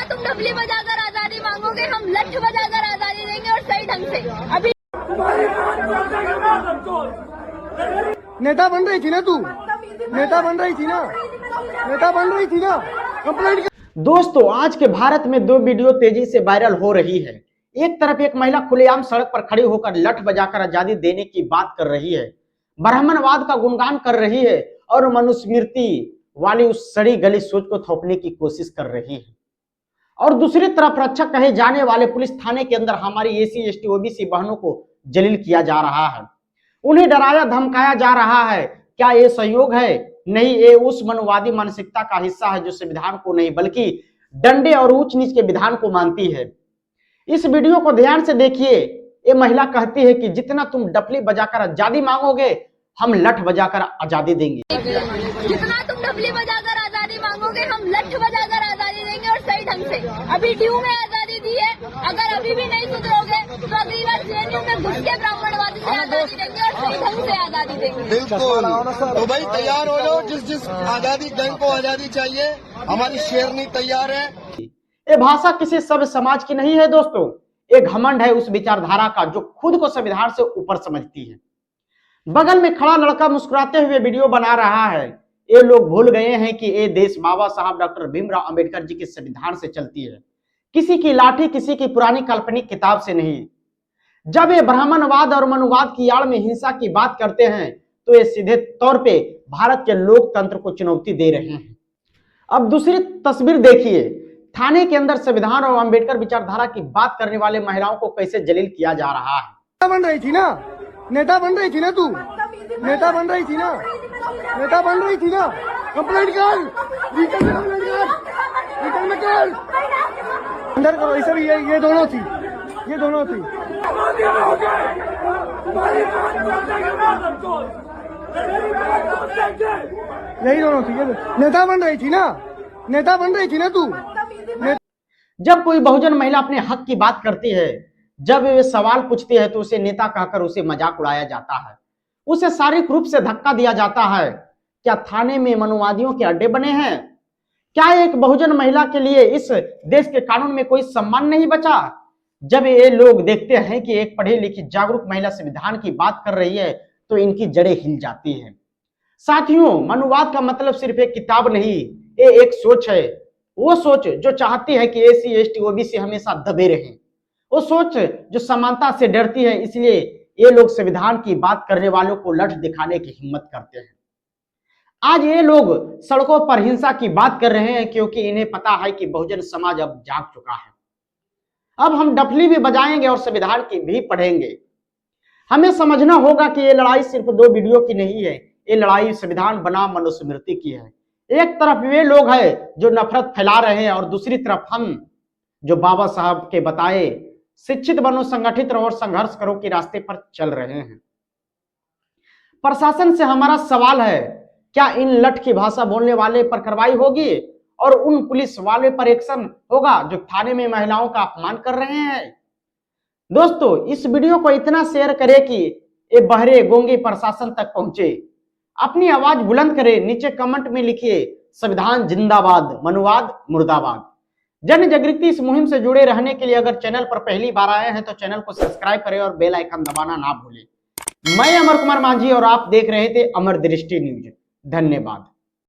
तुम डबली बजाकर आजादी मांगोगे, हम लठ बजाकर आजादी देंगे और सही ढंग से। अभी नेता बन रही थी ना तू, नेता बन रही थी ना, नेता बन रही थी ना, कंप्लेंट। दोस्तों, आज के भारत में दो वीडियो तेजी से वायरल हो रही है। एक तरफ एक महिला खुलेआम सड़क पर खड़ी होकर लठ बजाकर आजादी देने की बात कर रही है, ब्राह्मणवाद का गुणगान कर रही है और मनुस्मृति वाली उस सड़ी गली सोच को थोपने की कोशिश कर रही है। और दूसरी तरफ रक्षक कहे जाने वाले पुलिस थाने के अंदर हमारी एसी एसटी ओबीसी बहनों को जलील किया जा रहा है, उन्हें डराया धमकाया जा रहा है। क्या ये सहयोग है? नहीं, ये उस मनवादी मानसिकता का हिस्सा है जो संविधान को नहीं बल्कि डंडे और ऊंच नीच के विधान को मानती है। इस वीडियो को ध्यान से देखिए। ये महिला कहती है कि जितना तुम डपली बजाकर आजादी मांगोगे, हम लठ बजाकर आजादी देंगे। जितना तुम डबली बजाकर आजादी मांगोगे, हम लठ बजाकर आजादी देंगे और सही ढंग से। अभी ड्यू में आजादी दी है, अगर अभी भी नहीं सुधरोगे तो अगली बार जेएनयू में घुस के ब्राह्मणवादी से आजादी देंगे और सही ढंग से आजादी देंगे। बिल्कुल। तो भाई तैयार हो जाओ, जिस आजादी गैंग को आजादी चाहिए, हमारी शेरनी तैयार है। ये भाषा किसी सभ्य समाज की नहीं है दोस्तों, एक घमंड है उस विचारधारा का जो खुद को संविधान से ऊपर समझती है। बगल में खड़ा लड़का मुस्कुराते हुए वीडियो बना रहा है। ये लोग भूल गए हैं कि ये देश बाबा साहब डॉक्टर भीमराव अंबेडकर जी के संविधान से चलती है, किसी की लाठी, किसी की पुरानी काल्पनिक किताब से नहीं। जब ये ब्राह्मणवाद और मनुवाद की आड़ में हिंसा की बात करते हैं तो ये सीधे तौर पे भारत के लोकतंत्र को चुनौती दे रहे हैं। अब दूसरी तस्वीर देखिए, थाने के अंदर संविधान और अंबेडकर विचारधारा की बात करने वाले महिलाओं को कैसे जलील किया जा रहा है। नेता बन रही थी ना, नेता बन रही थी ना तू, नेता बन रही थी ना, नेता बन रही थी ना, कंप्लेंट कर, रिटर्न में कंप्लेंट कर, रिटर्न में कर, अंदर करो। इसे भी ये दोनों थी, ये दोनों थी। यही दोनों थी, ये नेता बन रही थी ना, नेता बन रही थी ना तू। जब कोई बहुजन महिला अपने हक की बात करती है, जब वे सवाल पूछती है तो उसे नेता कहकर उसे मजाक उड़ाया जाता है, उसे शारीरिक रूप से धक्का दिया जाता है। क्या थाने में मनुवादियों के अड्डे बने हैं? क्या एक बहुजन महिला के लिए इस देश के कानून में कोई सम्मान नहीं बचा? जब ये लोग देखते हैं कि एक पढ़ी लिखी जागरूक महिला संविधान की बात कर रही है तो इनकी जड़ें हिल जाती हैं। साथियों, मनुवाद का मतलब सिर्फ एक किताब नहीं, ये एक सोच है। वो सोच जो चाहती है कि एसी एसटी ओबीसी हमेशा दबे रहें, वो सोच जो समानता से डरती है। इसलिए ये लोग संविधान की बात करने वालों को लठ दिखाने की हिम्मत करते हैं। आज ये लोग सड़कों पर हिंसा की बात कर रहे हैं क्योंकि इन्हें पता है कि बहुजन समाज अब जाग चुका है। अब हम डफली भी बजाएंगे और संविधान की भी पढ़ेंगे। हमें समझना होगा कि ये लड़ाई सिर्फ दो वीडियो की नहीं है, ये लड़ाई संविधान बनाम मनुस्मृति की है। एक तरफ वे लोग हैं जो नफरत फैला रहे हैं और दूसरी तरफ हम जो बाबा साहब के बताए शिक्षित बनो, संगठित रहो और संघर्ष करो के रास्ते पर चल रहे हैं। प्रशासन से हमारा सवाल है, क्या इन लठ की भाषा बोलने वाले पर कार्रवाई होगी और उन पुलिस वाले पर एक्शन होगा जो थाने में महिलाओं का अपमान कर रहे हैं? दोस्तों, इस वीडियो को इतना शेयर करें कि ये बहरे गोंगे प्रशासन तक पहुंचे। अपनी आवाज बुलंद करें, नीचे कमेंट में लिखिए संविधान जिंदाबाद, मनुवाद मुर्दाबाद। जन जागृति इस मुहिम से जुड़े रहने के लिए अगर चैनल पर पहली बार आए हैं तो चैनल को सब्सक्राइब करें और बेल आइकन दबाना ना भूलें। मैं अमर कुमार मांझी और आप देख रहे थे अमर दृष्टि न्यूज। धन्यवाद।